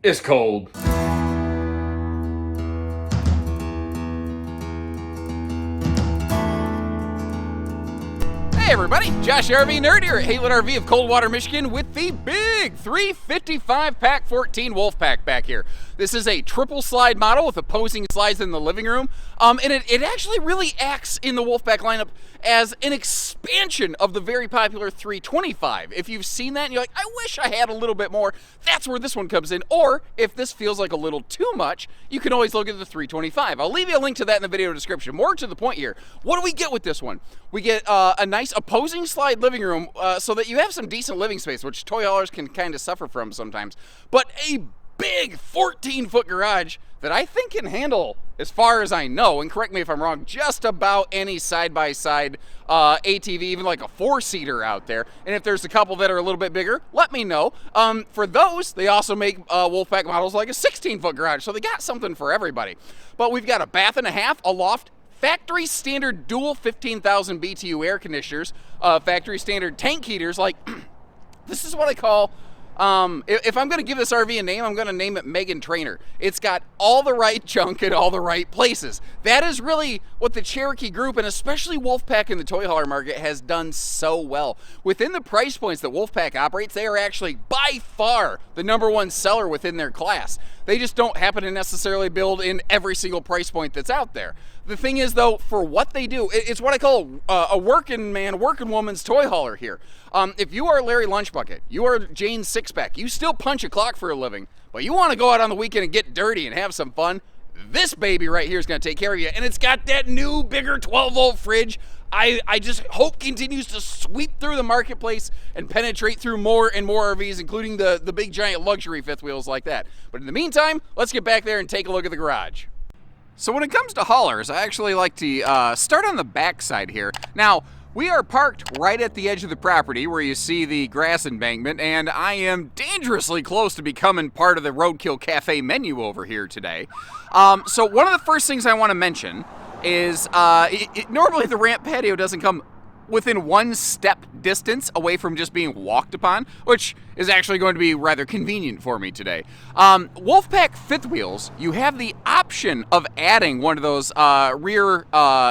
It's cold. Hey everybody, Josh RV Nerd here at Haylett RV of Coldwater, Michigan with the big 355Pack14 Wolfpack back here. This is a triple slide model with opposing slides in the living room. And it actually really acts in the Wolfpack lineup as an expansion of the very popular 325. If you've seen that and you're like, I wish I had a little bit more, that's where this one comes in. Or if this feels like a little too much, you can always look at the 325. I'll leave you a link to that in the video description. More to the point here, what do we get with this one? We get a nice opposing slide living room so that you have some decent living space, which toy haulers can kind of suffer from sometimes. But a big 14-foot garage that I think can handle, as far as I know, and correct me if I'm wrong, just about any side-by-side ATV, even like a four-seater out there. And if there's a couple that are a little bit bigger, let me know. For those, they also make Wolfpack models like a 16-foot garage, so they got something for everybody. But we've got a bath and a half, a loft, factory standard dual 15,000 BTU air conditioners, factory standard tank heaters. Like, this is what I call, if I'm going to give this RV a name, I'm going to name it Megan Trainor. It's got all the right junk in all the right places. That is really what the Cherokee group, and especially Wolfpack in the toy hauler market, has done so well. Within the price points that Wolfpack operates, they are actually by far the #1 seller within their class. They just don't happen to necessarily build in every single price point that's out there. The thing is, though, for what they do, it's what I call a working man, working woman's toy hauler here. If you are Larry Lunchbucket, you are Jane Sixpack, you still punch a clock for a living, but you want to go out on the weekend and get dirty and have some fun, this baby right here is going to take care of you. And it's got that new, bigger 12-volt fridge. I just hope continues to sweep through the marketplace and penetrate through more and more RVs, including the big giant luxury fifth wheels like that. But in the meantime, let's get back there and take a look at the garage. So when it comes to haulers, I actually like to start on the back side here. Now, we are parked right at the edge of the property where you see the grass embankment, and I am dangerously close to becoming part of the Roadkill Cafe menu over here today. So one of the first things I want to mention is normally the ramp patio doesn't come within one step distance away from just being walked upon, which is actually going to be rather convenient for me today. Wolfpack fifth wheels, you have the option of adding one of those rear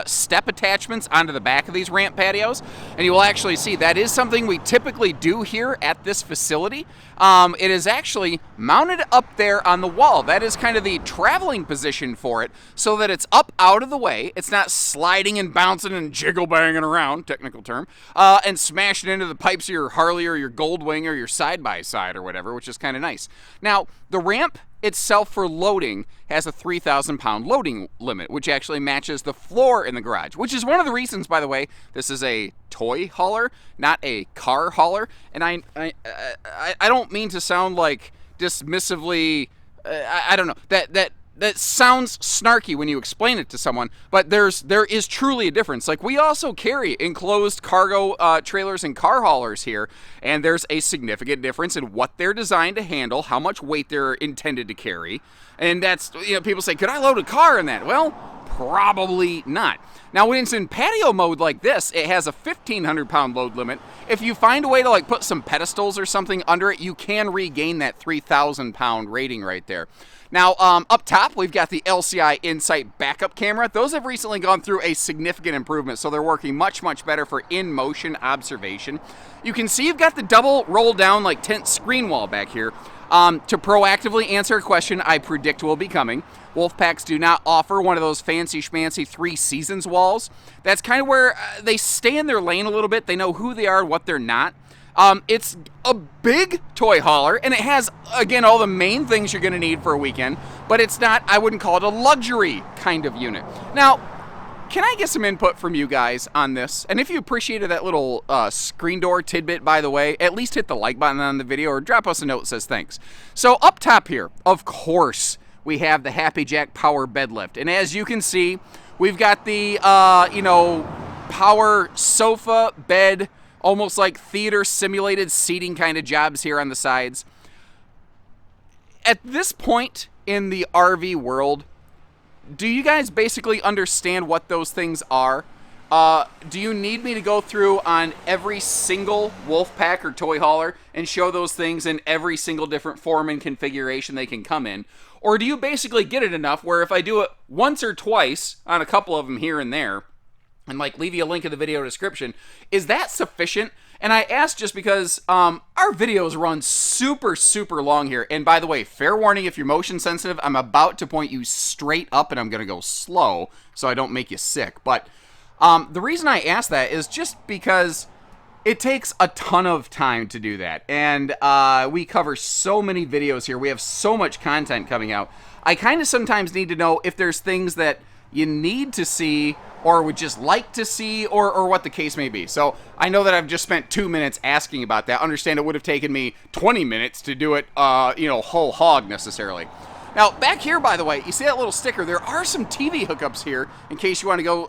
step attachments onto the back of these ramp patios, and you will actually see that is something we typically do here at this facility. It is actually mounted up there on the wall. That is kind of the traveling position for it, so that it's up out of the way. It's not sliding and bouncing and jiggle banging around, technical term, and smashing into the pipes of your Harley or your Goldwing or your side-by-side or whatever, which is kind of nice. Now, the ramp itself for loading has a 3,000-pound loading limit, which actually matches the floor in the garage, which is one of the reasons, by the way, this is a toy hauler, not a car hauler. And I don't mean to sound like dismissively, I don't know, that sounds snarky when you explain it to someone, but there is truly a difference. Like, we also carry enclosed cargo trailers and car haulers here, and there's a significant difference in what they're designed to handle, how much weight they're intended to carry. And that's, people say, could I load a car in that? Well, probably not. Now, when it's in patio mode like this, it has a 1,500-pound load limit. If you find a way to put some pedestals or something under it, you can regain that 3,000-pound rating right there. Now, up top, we've got the LCI Insight backup camera. Those have recently gone through a significant improvement, so they're working much, much better for in-motion observation. You can see you've got the double roll-down, tent screen wall back here to proactively answer a question I predict will be coming. Wolfpacks do not offer one of those fancy schmancy 3 seasons walls. That's kind of where they stay in their lane a little bit. They know who they are and what they're not. It's a big toy hauler, and it has, again, all the main things you're going to need for a weekend, but it's not, I wouldn't call it a luxury kind of unit. Now, can I get some input from you guys on this? And if you appreciated that little screen door tidbit, by the way, at least hit the like button on the video or drop us a note that says thanks. So up top here, of course, we have the Happy Jack Power Bed Lift. And as you can see, we've got the, power sofa, bed, almost like theater simulated seating kind of jobs here on the sides. At this point in the RV world, do you guys basically understand what those things are? Do you need me to go through on every single wolf pack or toy hauler and show those things in every single different form and configuration they can come in? Or do you basically get it enough where if I do it once or twice on a couple of them here and there, and like leave you a link in the video description, is that sufficient? And I ask just because our videos run super, super long here. And by the way, fair warning, if you're motion sensitive, I'm about to point you straight up and I'm going to go slow so I don't make you sick. But the reason I ask that is just because it takes a ton of time to do that. And we cover so many videos here. We have so much content coming out. I kind of sometimes need to know if there's things that you need to see or would just like to see or what the case may be. So I know that I've just spent 2 minutes asking about that. Understand it would have taken me 20 minutes to do it, whole hog necessarily. Now, back here, by the way, you see that little sticker? There are some TV hookups here in case you want to go,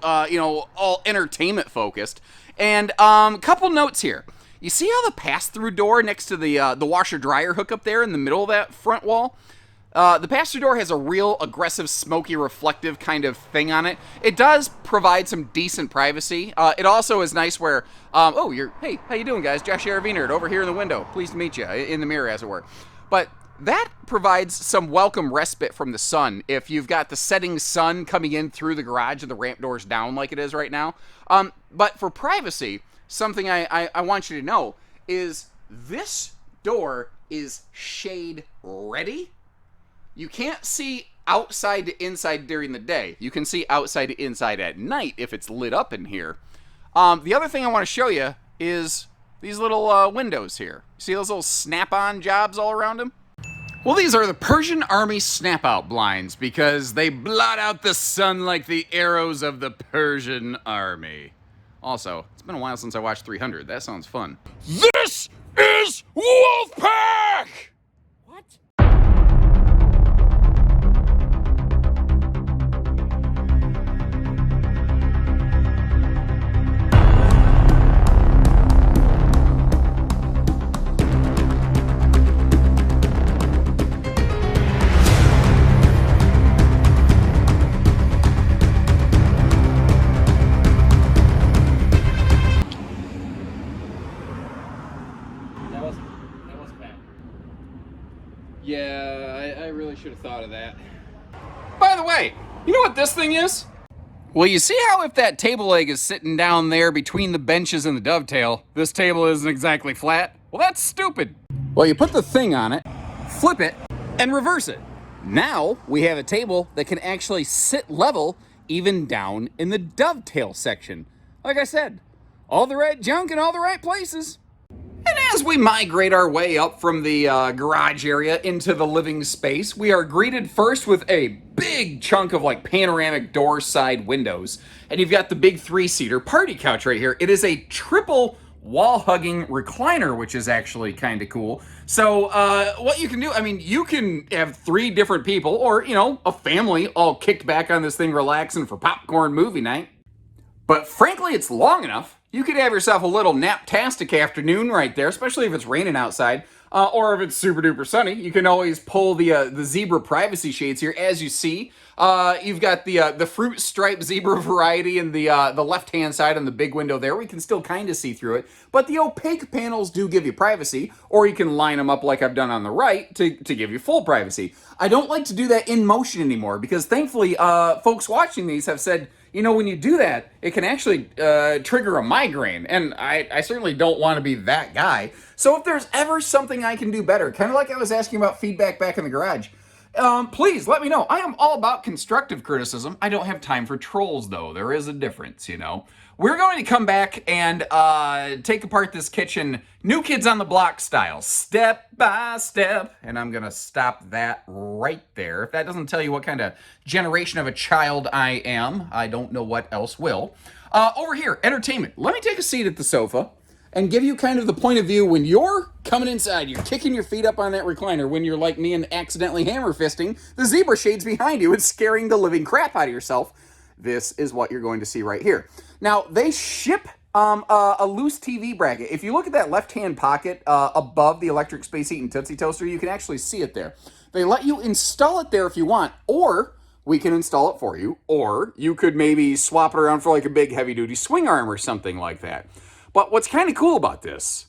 all entertainment focused. And couple notes here. You see how the pass-through door next to the washer-dryer hookup there in the middle of that front wall? The pass-through door has a real aggressive, smoky, reflective kind of thing on it. It does provide some decent privacy. It also is nice where, hey, how you doing, guys? Josh RV Nerd over here in the window. Pleased to meet you, in the mirror, as it were. But that provides some welcome respite from the sun if you've got the setting sun coming in through the garage and the ramp doors down like it is right now. But for privacy, something I want you to know is this door is shade ready. You can't see outside to inside during the day. You can see outside to inside at night if it's lit up in here. The other thing I want to show you is these little windows here. See those little snap-on jobs all around them? Well, these are the Persian Army snap-out blinds because they blot out the sun like the arrows of the Persian Army. Also, it's been a while since I watched 300. That sounds fun. This is Wolfpack! What? Yeah, I really should have thought of that. By the way, you know what this thing is? Well, you see how if that table leg is sitting down there between the benches and the dovetail, this table isn't exactly flat? Well, that's stupid. Well, you put the thing on it, flip it, and reverse it. Now we have a table that can actually sit level even down in the dovetail section. Like I said, all the right junk in all the right places. And as we migrate our way up from the garage area into the living space, we are greeted first with a big chunk of like panoramic door side windows. And you've got the big 3-seater party couch right here. It is a triple wall-hugging recliner, which is actually kind of cool. So what you can do, I mean, you can have 3 different people or, a family all kicked back on this thing relaxing for popcorn movie night. But frankly, it's long enough. You could have yourself a little nap-tastic afternoon right there, especially if it's raining outside, or if it's super duper sunny. You can always pull the zebra privacy shades here. As you see, you've got the fruit stripe zebra variety in the left-hand side on the big window there. We can still kind of see through it, but the opaque panels do give you privacy, or you can line them up like I've done on the right to give you full privacy. I don't like to do that in motion anymore because thankfully, folks watching these have said, when you do that, it can actually trigger a migraine, and I certainly don't want to be that guy. So if there's ever something I can do better, kind of like I was asking about feedback back in the garage, please let me know. I am all about constructive criticism. I don't have time for trolls, though. There is a difference, We're going to come back and take apart this kitchen, New Kids on the Block style, step by step. And I'm going to stop that right there. If that doesn't tell you what kind of generation of a child I am, I don't know what else will. Over here, entertainment. Let me take a seat at the sofa and give you kind of the point of view when you're coming inside, you're kicking your feet up on that recliner when you're like me and accidentally hammer fisting the zebra shades behind you and scaring the living crap out of yourself. This is what you're going to see right here. Now, they ship a loose TV bracket. If you look at that left-hand pocket above the electric space heat and Tootsie Toaster, you can actually see it there. They let you install it there if you want, or we can install it for you, or you could maybe swap it around for like a big heavy duty swing arm or something like that. But what's kind of cool about this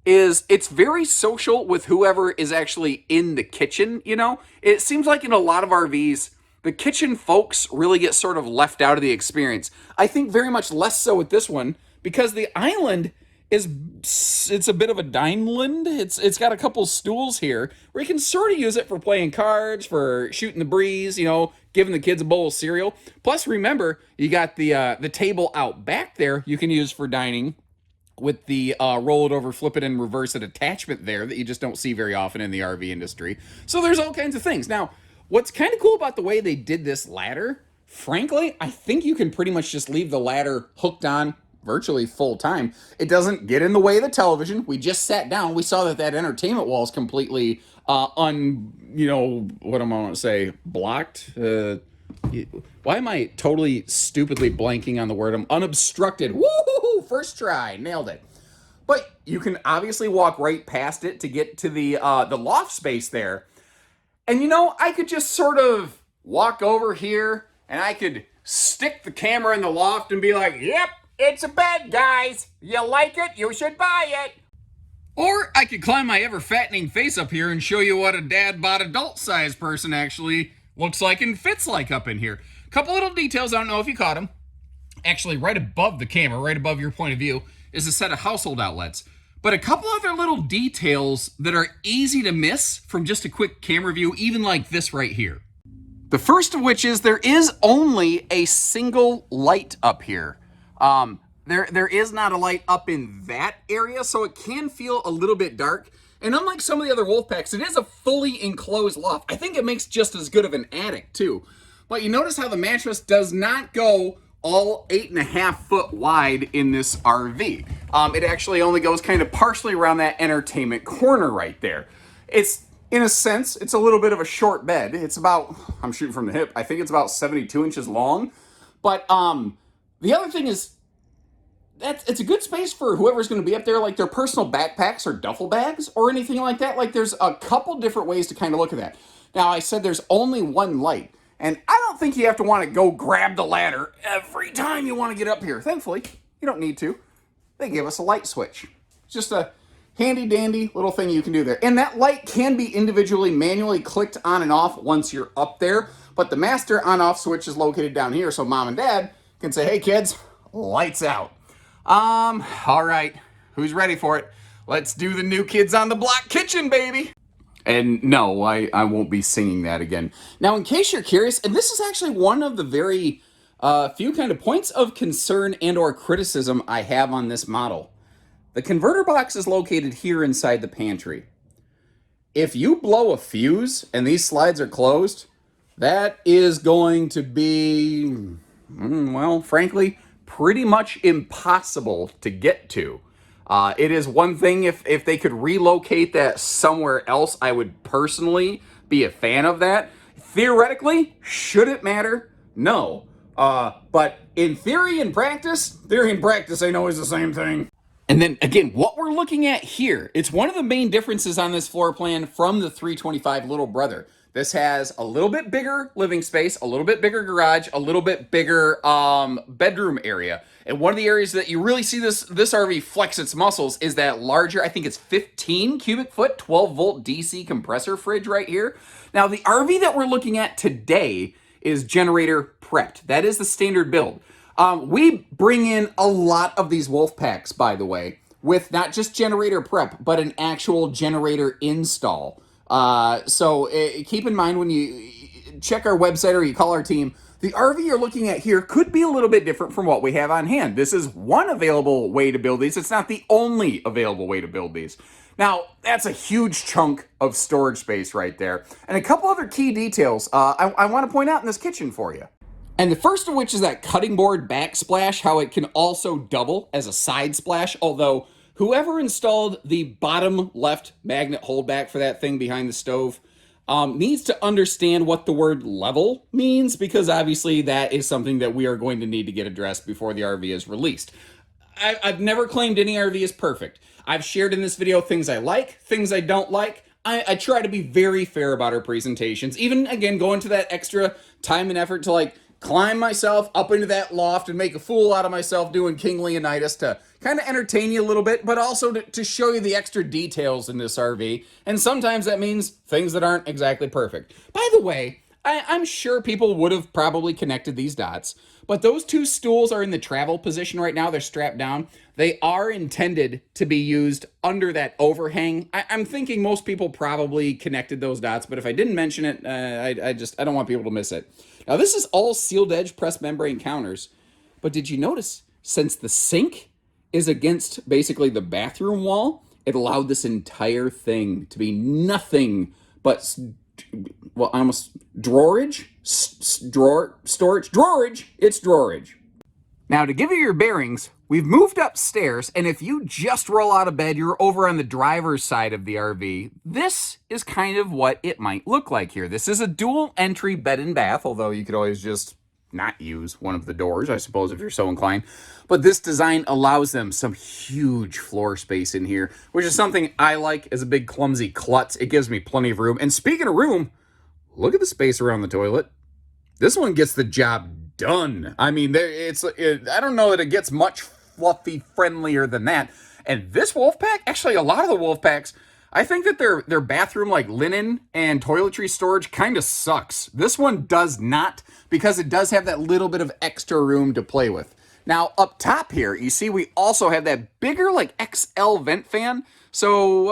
is it's very social with whoever is actually in the kitchen, you know? It seems like in a lot of RVs, the kitchen folks really get sort of left out of the experience. I think very much less so with this one, because the island it's a bit of a dineland. It's got a couple stools here where you can sort of use it for playing cards, for shooting the breeze, you know, giving the kids a bowl of cereal. Plus, remember, you got the table out back there you can use for dining with the roll it over, flip it, and reverse it attachment there that you just don't see very often in the RV industry. So there's all kinds of things. Now, what's kind of cool about the way they did this ladder, frankly, I think you can pretty much just leave the ladder hooked on virtually full time. It doesn't get in the way of the television. We just sat down. We saw that entertainment wall is completely you know, what am I going to say, blocked? Why am I totally stupidly blanking on the word? I'm unobstructed. Woo! First try, nailed it. But you can obviously walk right past it to get to the loft space there. And you know, I could just sort of walk over here and I could stick the camera in the loft and be like, yep, it's a bed, guys. You like it? You should buy it. Or I could climb my ever-fattening face up here and show you what a dad-bod adult-sized person actually looks like and fits like up in here. Couple little details, I don't know if you caught them. Actually, right above the camera, right above your point of view, is a set of household outlets. But a couple other little details that are easy to miss from just a quick camera view, even like this right here. The first of which is there is only a single light up here. There is not a light up in that area, so it can feel a little bit dark. And unlike some of the other Wolfpacks, it is a fully enclosed loft. I think it makes just as good of an attic, too. But you notice how the mattress does not go all 8.5 foot wide in this RV. It actually only goes kind of partially around that entertainment corner right there. It's, in a sense, it's a little bit of a short bed. It's about, I'm shooting from the hip, I think it's about 72 inches long. But the other thing is, it's a good space for whoever's going to be up there, like their personal backpacks or duffel bags or anything like that. Like there's a couple different ways to kind of look at that. Now, I said there's only one light, and I don't think you have to want to go grab the ladder every time you want to get up here. Thankfully, you don't need to. They give us a light switch. It's just a handy dandy little thing you can do there. And that light can be individually manually clicked on and off once you're up there, but the master on-off switch is located down here, so mom and dad can say, hey kids, lights out. All right, who's ready for it? Let's do the New Kids on the Block kitchen, baby. And no, I won't be singing that again. Now, in case you're curious, and this is actually one of the very few kind of points of concern and or criticism I have on this model. The converter box is located here inside the pantry. If you blow a fuse and these slides are closed, that is going to be, well, frankly, pretty much impossible to get to. It is one thing if they could relocate that somewhere else, I would personally be a fan of that. Theoretically, should it matter? No. But in theory and practice, I know is the same thing. And then again, what we're looking at here, it's one of the main differences on this floor plan from the 325 little brother. This has a little bit bigger living space, a little bit bigger garage, a little bit bigger bedroom area. And one of the areas that you really see this RV flex its muscles is that larger, I think it's 15 cubic foot, 12 volt DC compressor fridge right here. Now the RV that we're looking at today is generator prepped. That is the standard build. We bring in a lot of these Wolfpacks, by the way, with not just generator prep, but an actual generator install. So keep in mind when you check our website or you call our team, the RV you're looking at here could be a little bit different from what we have on hand. This is one available way to build these. It's not the only available way to build these. Now, that's a huge chunk of storage space right there. And a couple other key details I want to point out in this kitchen for you. And the first of which is that cutting board backsplash, how it can also double as a side splash, although whoever installed the bottom left magnet holdback for that thing behind the stove needs to understand what the word level means, because obviously that is something that we are going to need to get addressed before the RV is released. I've never claimed any RV is perfect. I've shared in this video things I like, things I don't like. I try to be very fair about our presentations. Even, again, going to that extra time and effort to, like, climb myself up into that loft and make a fool out of myself doing King Leonidas to kind of entertain you a little bit, but also to show you the extra details in this RV. And sometimes that means things that aren't exactly perfect. By the way, I'm sure people would have probably connected these dots, but those two stools are in the travel position right now. They're strapped down. They are intended to be used under that overhang. I'm thinking most people probably connected those dots, but if I didn't mention it, I don't want people to miss it. Now, this is all sealed edge pressed membrane counters, but did you notice, since the sink is against basically the bathroom wall, it allowed this entire thing to be nothing but, well, almost drawerage? Storage? Drawerage! It's drawerage. Now, to give you your bearings, we've moved upstairs, and if you just roll out of bed, you're over on the driver's side of the RV. This is kind of what it might look like here. This is a dual entry bed and bath, although you could always just not use one of the doors, I suppose, if you're so inclined. But this design allows them some huge floor space in here, which is something I like as a big clumsy klutz. It gives me plenty of room. And speaking of room, look at the space around the toilet. This one gets the job done. I mean, I don't know that it gets much fluffy friendlier than that. And this Wolfpack, actually a lot of the Wolfpacks, I think that their bathroom, like linen and toiletry storage, kind of sucks. This one does not, because it does have that little bit of extra room to play with. Now, up top here, you see we also have that bigger, like, XL vent fan. So,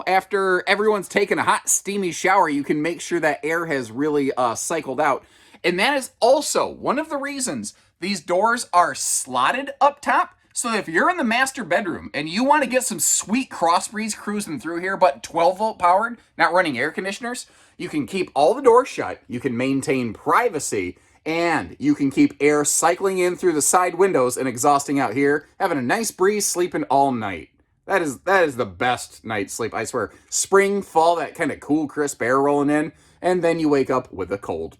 after everyone's taken a hot, steamy shower, you can make sure that air has really cycled out. And that is also one of the reasons these doors are slotted up top. So that if you're in the master bedroom and you want to get some sweet cross breeze cruising through here, but 12-volt powered, not running air conditioners, you can keep all the doors shut, you can maintain privacy, and you can keep air cycling in through the side windows and exhausting out here, having a nice breeze, sleeping all night. That is the best night's sleep, I swear. Spring, fall, that kind of cool, crisp air rolling in, and then you wake up with a cold.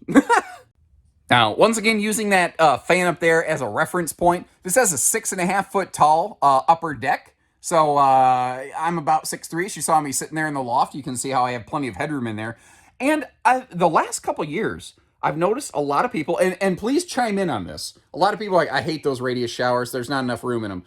Now, once again, using that fan up there as a reference point, this has a 6.5 foot tall upper deck. So I'm about 6'3". She saw me sitting there in the loft. You can see how I have plenty of headroom in there. And the last couple years, I've noticed a lot of people, and please chime in on this. A lot of people are like, I hate those radius showers. There's not enough room in them.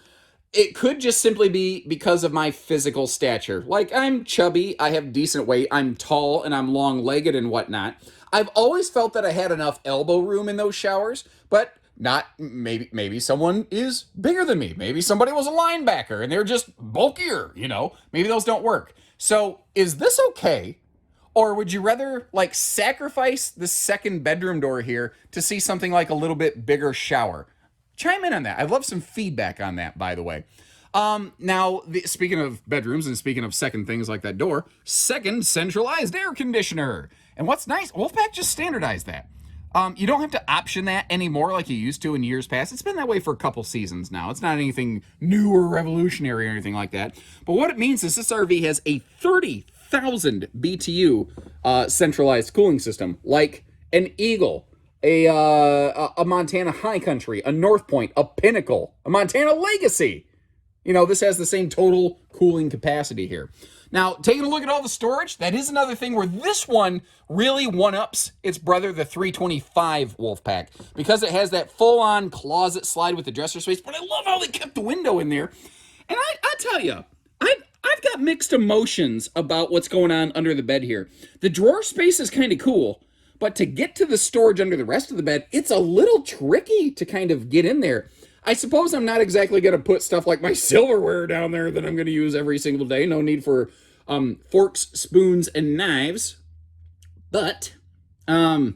It could just simply be because of my physical stature. Like, I'm chubby, I have decent weight, I'm tall, and I'm long-legged and whatnot. I've always felt that I had enough elbow room in those showers, but not, maybe someone is bigger than me. Maybe somebody was a linebacker and they're just bulkier, Maybe those don't work. So is this okay? Or would you rather, like, sacrifice the second bedroom door here to see something like a little bit bigger shower? Chime in on that. I'd love some feedback on that, by the way. Now, speaking of bedrooms and speaking of second things like that door, second centralized air conditioner. And what's nice, Wolfpack just standardized that. You don't have to option that anymore like you used to in years past. It's been that way for a couple seasons now. It's not anything new or revolutionary or anything like that. But what it means is this RV has a 30,000 BTU centralized cooling system, like an Eagle, a Montana High Country, a North Point, a Pinnacle, a Montana Legacy. This has the same total cooling capacity here. Now, taking a look at all the storage, that is another thing where this one really one-ups its brother, the 325 Wolfpack, because it has that full-on closet slide with the dresser space. But I love how they kept the window in there. And I tell you, I've got mixed emotions about what's going on under the bed here. The drawer space is kind of cool, but to get to the storage under the rest of the bed, it's a little tricky to kind of get in there. I suppose I'm not exactly going to put stuff like my silverware down there that I'm going to use every single day. No need for forks, spoons, and knives. But, I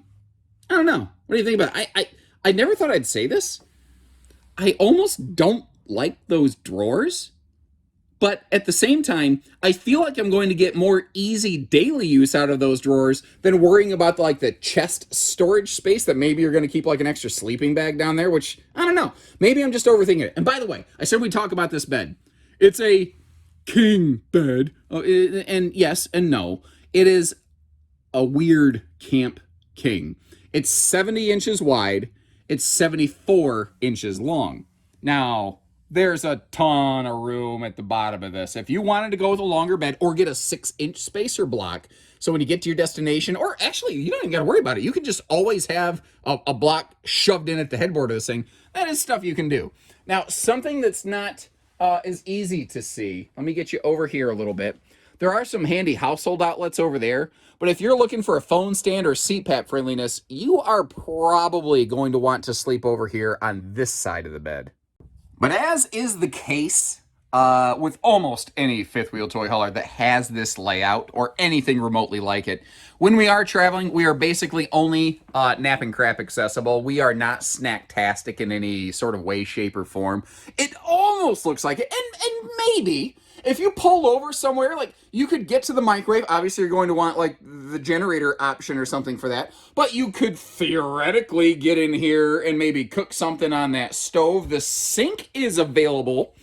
don't know. What do you think about it? I never thought I'd say this. I almost don't like those drawers. But at the same time, I feel like I'm going to get more easy daily use out of those drawers than worrying about the chest storage space that maybe you're going to keep like an extra sleeping bag down there, which, I don't know. Maybe I'm just overthinking it. And by the way, I said we'd talk about this bed. It's a king bed. And yes and no. It is a weird camp king. It's 70 inches wide. It's 74 inches long. Now, There's a ton of room at the bottom of this. If you wanted to go with a longer bed or get a 6-inch spacer block, so when you get to your destination, or actually, you don't even got to worry about it. You can just always have a block shoved in at the headboard of this thing. That is stuff you can do. Now, something that's not as easy to see, let me get you over here a little bit. There are some handy household outlets over there, but if you're looking for a phone stand or CPAP friendliness, you are probably going to want to sleep over here on this side of the bed. But as is the case with almost any fifth wheel toy hauler that has this layout or anything remotely like it, when we are traveling, we are basically only nap and crap accessible. We are not snacktastic in any sort of way, shape, or form. It almost looks like it, and maybe if you pull over somewhere, like you could get to the microwave. Obviously, you're going to want like the generator option or something for that. But you could theoretically get in here and maybe cook something on that stove. The sink is available.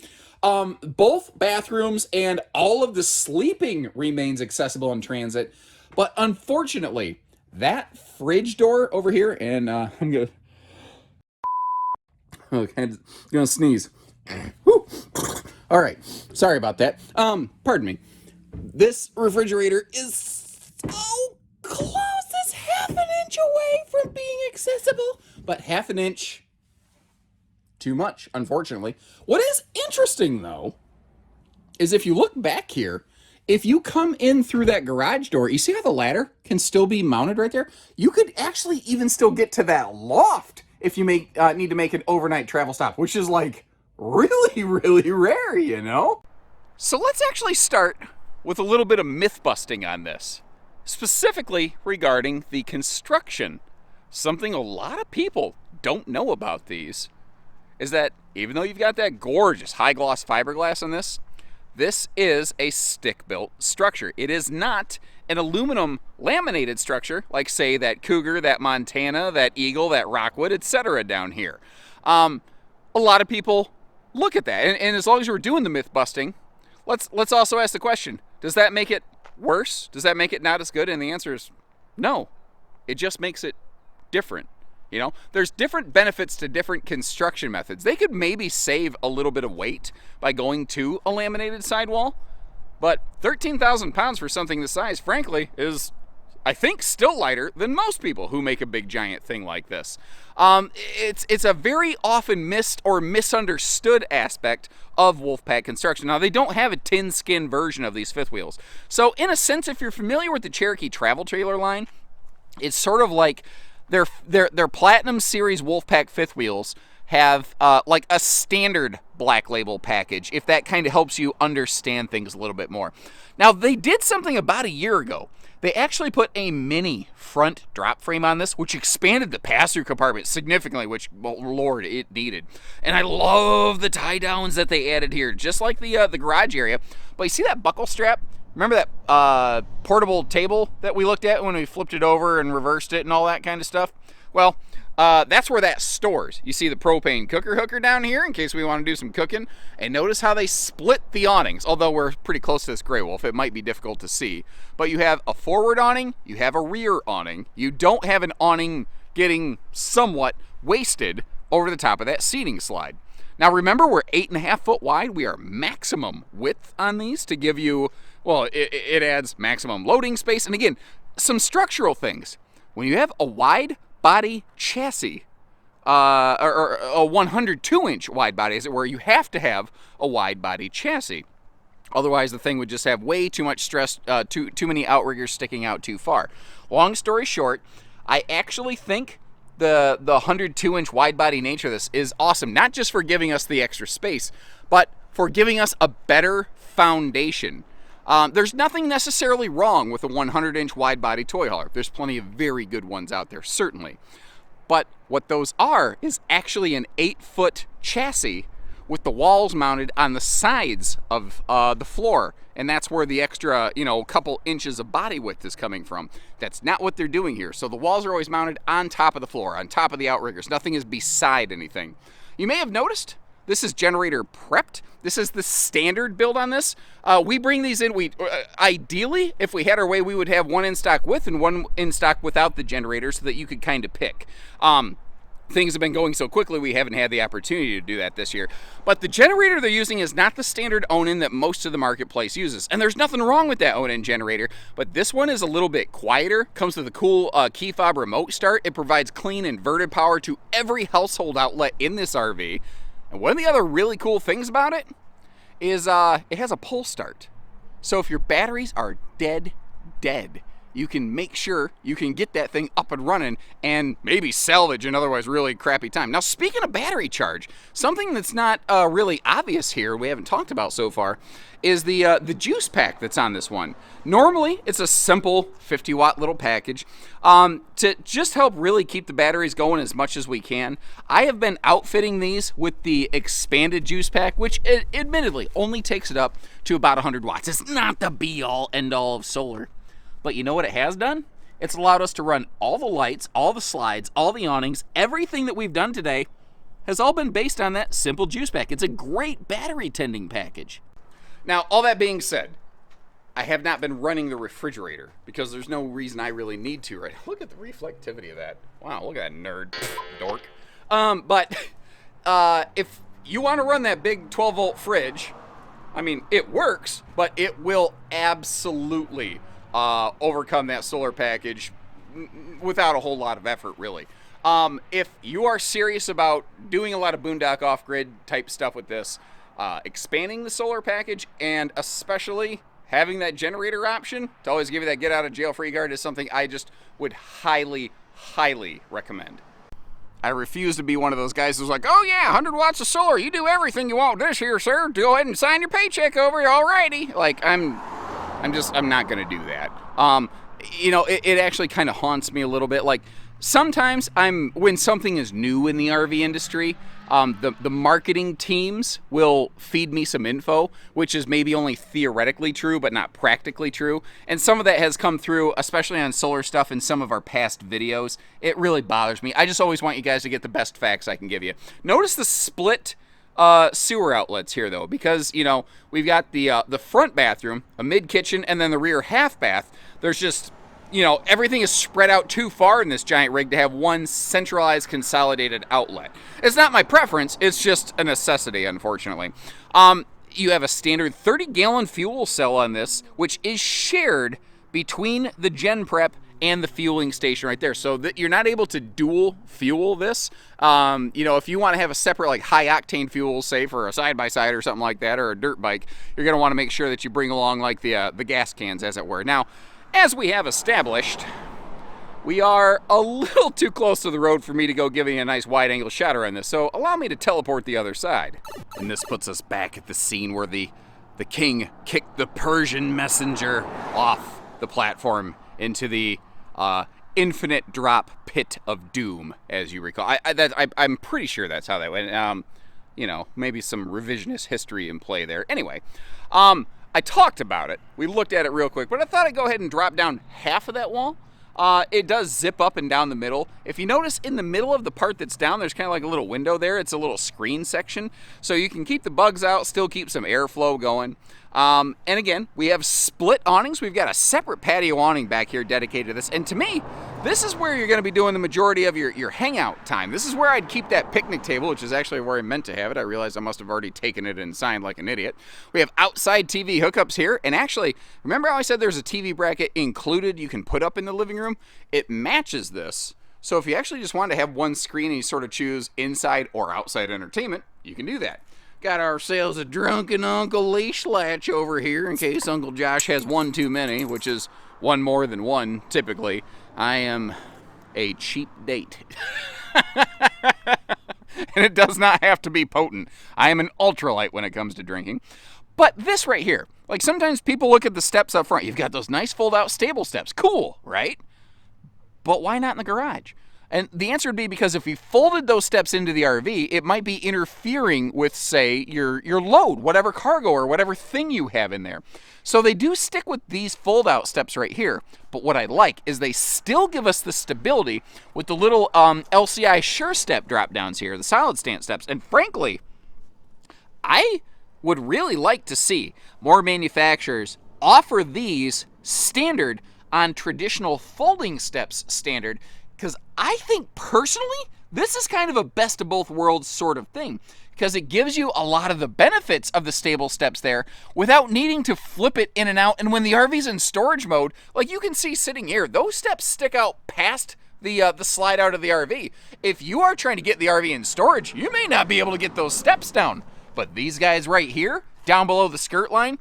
Both bathrooms and all of the sleeping remains accessible in transit. But unfortunately, that fridge door over here, and I'm gonna sneeze. Whew. All right, sorry about that. Pardon me. This refrigerator is so close. It's half an inch away from being accessible, but half an inch too much, unfortunately. What is interesting, though, is if you look back here, if you come in through that garage door, you see how the ladder can still be mounted right there? You could actually even still get to that loft if you need to make an overnight travel stop, which is like really, really rare, you know? So let's actually start with a little bit of myth busting on this, specifically regarding the construction. Something a lot of people don't know about these is that even though you've got that gorgeous high gloss fiberglass on this, this is a stick-built structure. It is not an aluminum laminated structure like, say, that Cougar, that Montana, that Eagle, that Rockwood, etc. down here. A lot of people look at that, and as long as we're doing the myth busting, let's also ask the question: does that make it worse? Does that make it not as good? And the answer is no. It just makes it different. You know, there's different benefits to different construction methods. They could maybe save a little bit of weight by going to a laminated sidewall, but 13,000 pounds for something this size, frankly, is, I think, still lighter than most people who make a big giant thing like this. It's a very often missed or misunderstood aspect of Wolfpack construction. Now, they don't have a tin skin version of these fifth wheels. So in a sense, if you're familiar with the Cherokee travel trailer line, it's sort of like their Platinum Series Wolfpack fifth wheels have like a standard black label package, if that kind of helps you understand things a little bit more. Now, they did something about a year ago. They actually put a mini front drop frame on this, which expanded the pass-through compartment significantly, which, well, Lord, it needed. And I love the tie-downs that they added here, just like the garage area. But you see that buckle strap? Remember that portable table that we looked at when we flipped it over and reversed it and all that kind of stuff? Well, that's where that stores. You see the propane cooker hooker down here in case we want to do some cooking. And notice how they split the awnings. Although we're pretty close to this Grey Wolf, it might be difficult to see. But you have a forward awning, you have a rear awning. You don't have an awning getting somewhat wasted over the top of that seating slide. Now remember, we're 8.5 foot wide. We are maximum width on these to give you, well, it adds maximum loading space. And again, some structural things. When you have a wide body chassis, or a 102-inch wide body, as it were, you have to have a wide body chassis. Otherwise, the thing would just have way too much stress, too many outriggers sticking out too far. Long story short, I actually think the 102-inch wide body nature of this is awesome, not just for giving us the extra space, but for giving us a better foundation. There's nothing necessarily wrong with a 100-inch wide body toy hauler. There's plenty of very good ones out there, certainly. But what those are is actually an 8-foot chassis with the walls mounted on the sides of the floor. And that's where the extra, couple inches of body width is coming from. That's not what they're doing here. So the walls are always mounted on top of the floor, on top of the outriggers. Nothing is beside anything. You may have noticed this is generator prepped. This is the standard build on this. We bring these in. Ideally, if we had our way, we would have one in stock with and one in stock without the generator so that you could kind of pick. things have been going so quickly, we haven't had the opportunity to do that this year. But the generator they're using is not the standard Awning that most of the marketplace uses. And there's nothing wrong with that Awning generator, but this one is a little bit quieter. Comes with a cool key fob remote start. It provides clean inverted power to every household outlet in this RV. And one of the other really cool things about it is it has a pull start. So if your batteries are dead, you can make sure you can get that thing up and running and maybe salvage an otherwise really crappy time. Now, speaking of battery charge, something that's not really obvious here, we haven't talked about so far, is the juice pack that's on this one. Normally, it's a simple 50-watt little package to just help really keep the batteries going as much as we can. I have been outfitting these with the expanded juice pack, which admittedly only takes it up to about 100 watts. It's not the be-all, end-all of solar. But you know what it has done? It's allowed us to run all the lights, all the slides, all the awnings, everything that we've done today has all been based on that simple juice pack. It's a great battery tending package. Now, all that being said, I have not been running the refrigerator because there's no reason I really need to, right? Look at the reflectivity of that. Wow, look at that nerd, dork. But if you want to run that big 12-volt fridge, I mean, it works, but it will absolutely overcome that solar package without a whole lot of effort, really. If you are serious about doing a lot of boondock off-grid type stuff with this, expanding the solar package and especially having that generator option to always give you that get out of jail free card is something I just would highly recommend. I refuse to be one of those guys who's like, oh yeah, 100 watts of solar, you do everything you want this here, sir. Go ahead and sign your paycheck over, alrighty. Like, I'm not gonna do that. You know, it actually kind of haunts me a little bit. Like, sometimes when something is new in the RV industry, the marketing teams will feed me some info, which is maybe only theoretically true, but not practically true. And some of that has come through, especially on solar stuff in some of our past videos. It really bothers me. I just always want you guys to get the best facts I can give you. Notice the split sewer outlets here, though, because, you know, we've got the front bathroom, a mid kitchen, and then the rear half bath. There's just, you know, everything is spread out too far in this giant rig to have one centralized consolidated outlet. It's not my preference, it's just a necessity, unfortunately. You have a standard 30-gallon fuel cell on this, which is shared between the gen prep and the fueling station right there, so that you're not able to dual fuel this. You know, if you want to have a separate, like, high octane fuel, say for a side-by-side or something like that, or a dirt bike, you're going to want to make sure that you bring along, like, the gas cans, as it were. Now, as we have established, we are a little too close to the road for me to go giving a nice wide-angle shot around this, so allow me to teleport the other side. And this puts us back at the scene where the king kicked the Persian messenger off the platform into the infinite drop pit of doom, as you recall. I'm pretty sure that's how that went. You know, maybe some revisionist history in play there. Anyway, I talked about it. We looked at it real quick, but I thought I'd go ahead and drop down half of that wall. It does zip up and down the middle. If you notice, in the middle of the part that's down, there's kind of like a little window there. It's a little screen section, so you can keep the bugs out, still keep some airflow going. And again, we have split awnings. We've got a separate patio awning back here dedicated to this. And to me, this is where you're going to be doing the majority of your hangout time. This is where I'd keep that picnic table, which is actually where I meant to have it. I realized I must have already taken it and signed like an idiot. We have outside TV hookups here. And actually, remember how I said there's a TV bracket included you can put up in the living room? It matches this. So if you actually just want to have one screen and you sort of choose inside or outside entertainment, you can do that. Got ourselves a drunken Uncle Leash Latch over here in case Uncle Josh has one too many, which is one more than one, typically. I am a cheap date. And it does not have to be potent. I am an ultralight when it comes to drinking. But this right here, like sometimes people look at the steps up front. You've got those nice fold-out stable steps. Cool, right? But why not in the garage? And the answer would be because if you folded those steps into the RV, it might be interfering with, say, your load, whatever cargo or whatever thing you have in there. So they do stick with these fold-out steps right here. But what I like is they still give us the stability with the little LCI Sure Step drop-downs here, the solid stance steps. And frankly, I would really like to see more manufacturers offer these standard on traditional folding steps standard, because I think personally This is kind of a best of both worlds sort of thing, because it gives you a lot of the benefits of the stable steps there without needing to flip it in and out. And when the RV's in storage mode, like you can see sitting here, those steps stick out past the slide out of the RV. If you are trying to get the RV in storage, you may not be able to get those steps down. But these guys right here, down below the skirt line,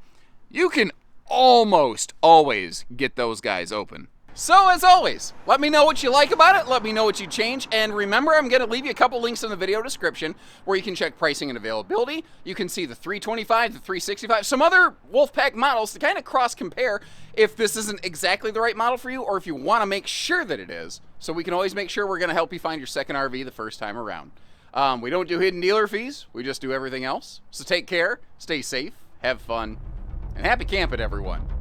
you can almost always get those guys open. So as always, let me know what you like about it, let me know what you change, and remember I'm going to leave you a couple links in the video description where you can check pricing and availability. You can see the 325, the 365, some other Wolfpack models to kind of cross-compare if this isn't exactly the right model for you or if you want to make sure that it is. So we can always make sure we're going to help you find your second RV the first time around. We don't do hidden dealer fees, we just do everything else. So take care, stay safe, have fun, and happy camping, everyone.